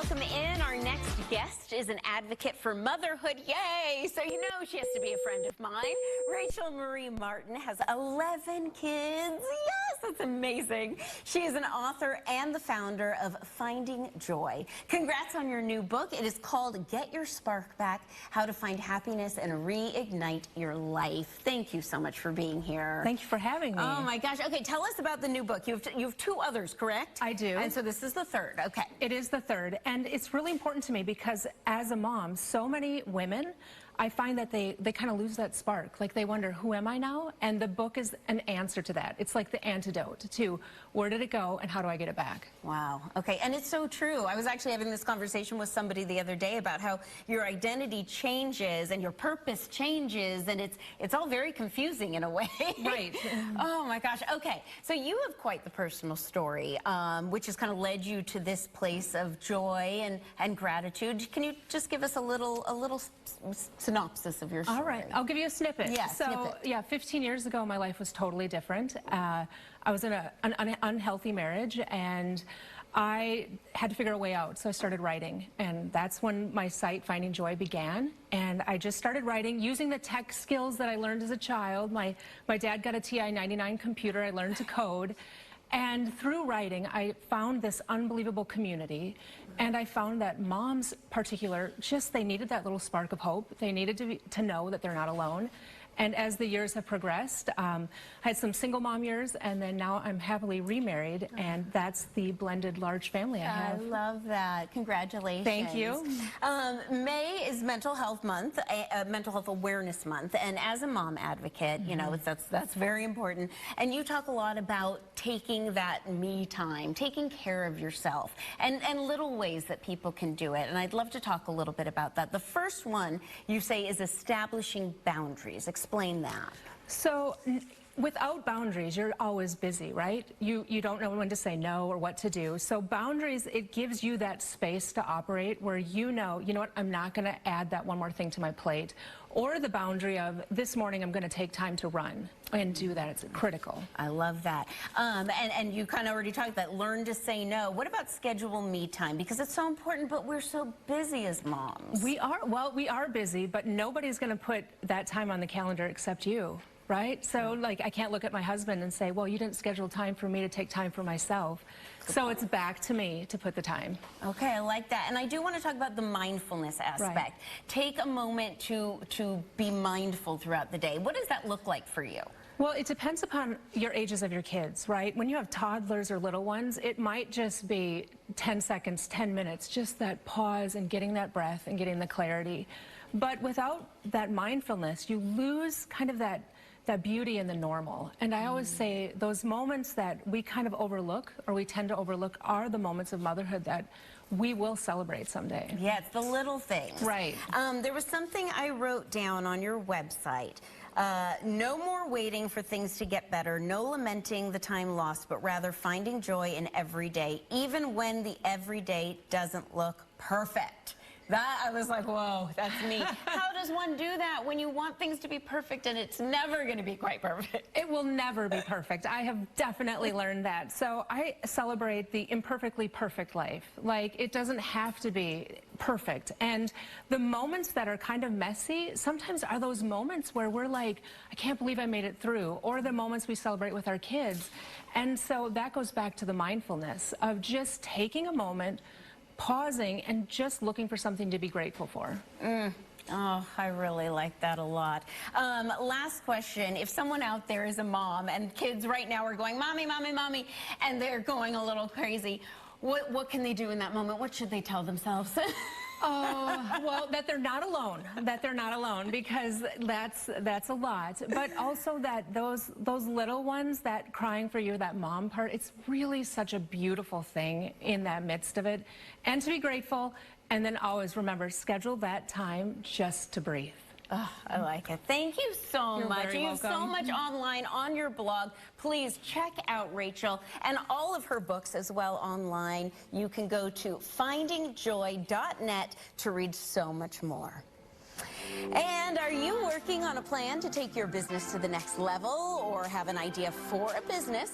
welcome in our next guest is an advocate for motherhood. Yay! So you know she has to be a friend of mine. Rachel Marie Martin has 11 kids. Yes, that's amazing. She is an author and the founder of Finding Joy. Congrats on your new book. It is called Get Your Spark Back, How to Find Happiness and Reignite Your Life. Thank you so much for being here. Thank you for having me. Oh my gosh. Okay, tell us about the new book. You have two others, correct? I do. And so this is the third. Okay. It is the third, and it's really important to me because as a mom, so many women, I find that they kind of lose that spark. Like they wonder, who am I now? And the book is an answer to that. It's like the antidote to where did it go and how do I get it back? Wow. Okay. And it's so true. I was actually having this conversation with somebody the other day about how your identity changes and your purpose changes, and it's all very confusing in a way. Right. Oh my gosh. Okay. So you have quite the personal story, which has kind of led you to this place of joy and gratitude. Can you just give us a little synopsis of your story? All right, I'll give you a snippet. Yeah, so, yeah, 15 years ago, my life was totally different. I was in an unhealthy marriage, and I had to figure a way out, so I started writing, and that's when my site, Finding Joy, began. And I just started writing using the tech skills that I learned as a child. My dad got a TI-99 computer. I learned to code. And through writing, I found this unbelievable community, and I found that moms, particular, they needed that little spark of hope. They needed to know that they're not alone. And as the years have progressed, I had some single mom years, and then now I'm happily remarried, and that's the blended large family I have. I love that. Congratulations. Thank you. May is Mental Health Month, Mental Health Awareness Month, and as a mom advocate, you know, that's very important. And you talk a lot about taking that me time, taking care of yourself, and little ways that people can do it. And I'd love to talk a little bit about that. The first one you say is establishing boundaries. Explain that. So without boundaries, you're always busy, right? You don't know when to say no or what to do. So boundaries, it gives you that space to operate where you know what, I'm not going to add that one more thing to my plate. Or the boundary of this morning I'm going to take time to run and do that. It's critical. I love that. And you kind of already talked that learn to say no. What about schedule me time? Because it's so important, but we're so busy as moms. We are busy, but nobody's going to put that time on the calendar except you. Right? So, like, I can't look at my husband and say, well, you didn't schedule time for me to take time for myself. So it's back to me to put the time. Okay, I like that. And I do want to talk about the mindfulness aspect. Right. Take a moment to be mindful throughout the day. What does that look like for you? Well, it depends upon your ages of your kids, right? When you have toddlers or little ones, it might just be 10 seconds, 10 minutes, just that pause and getting that breath and getting the clarity. But without that mindfulness, you lose kind of that beauty in the normal. And I always say those moments that we kind of overlook, or we tend to overlook, are the moments of motherhood that we will celebrate someday. Yeah, it's the little things. Right. There was something I wrote down on your website. No more waiting for things to get better, no lamenting the time lost, but rather finding joy in every day, even when the everyday doesn't look perfect. That, I was like, whoa, that's me. How does one do that when you want things to be perfect and it's never going to be quite perfect? It will never be perfect. I have definitely learned that. So I celebrate the imperfectly perfect life. Like, it doesn't have to be perfect. And the moments that are kind of messy sometimes are those moments where we're like, I can't believe I made it through, or the moments we celebrate with our kids. And so that goes back to the mindfulness of just taking a moment, pausing, and just looking for something to be grateful for. Oh, I really like that a lot. Last question. If someone out there is a mom and kids right now are going, mommy, mommy, mommy, and they're going a little crazy, what can they do in that moment? What should they tell themselves? Oh, well, that they're not alone, because that's a lot. But also that those little ones, that crying for you, that mom part, it's really such a beautiful thing in that midst of it. And to be grateful, and then always remember, schedule that time just to breathe. Oh, I like it. Thank you so much. Very you have so much online on your blog. Please check out Rachel and all of her books as well online. You can go to findingjoy.net to read so much more. And are you working on a plan to take your business to the next level, or have an idea for a business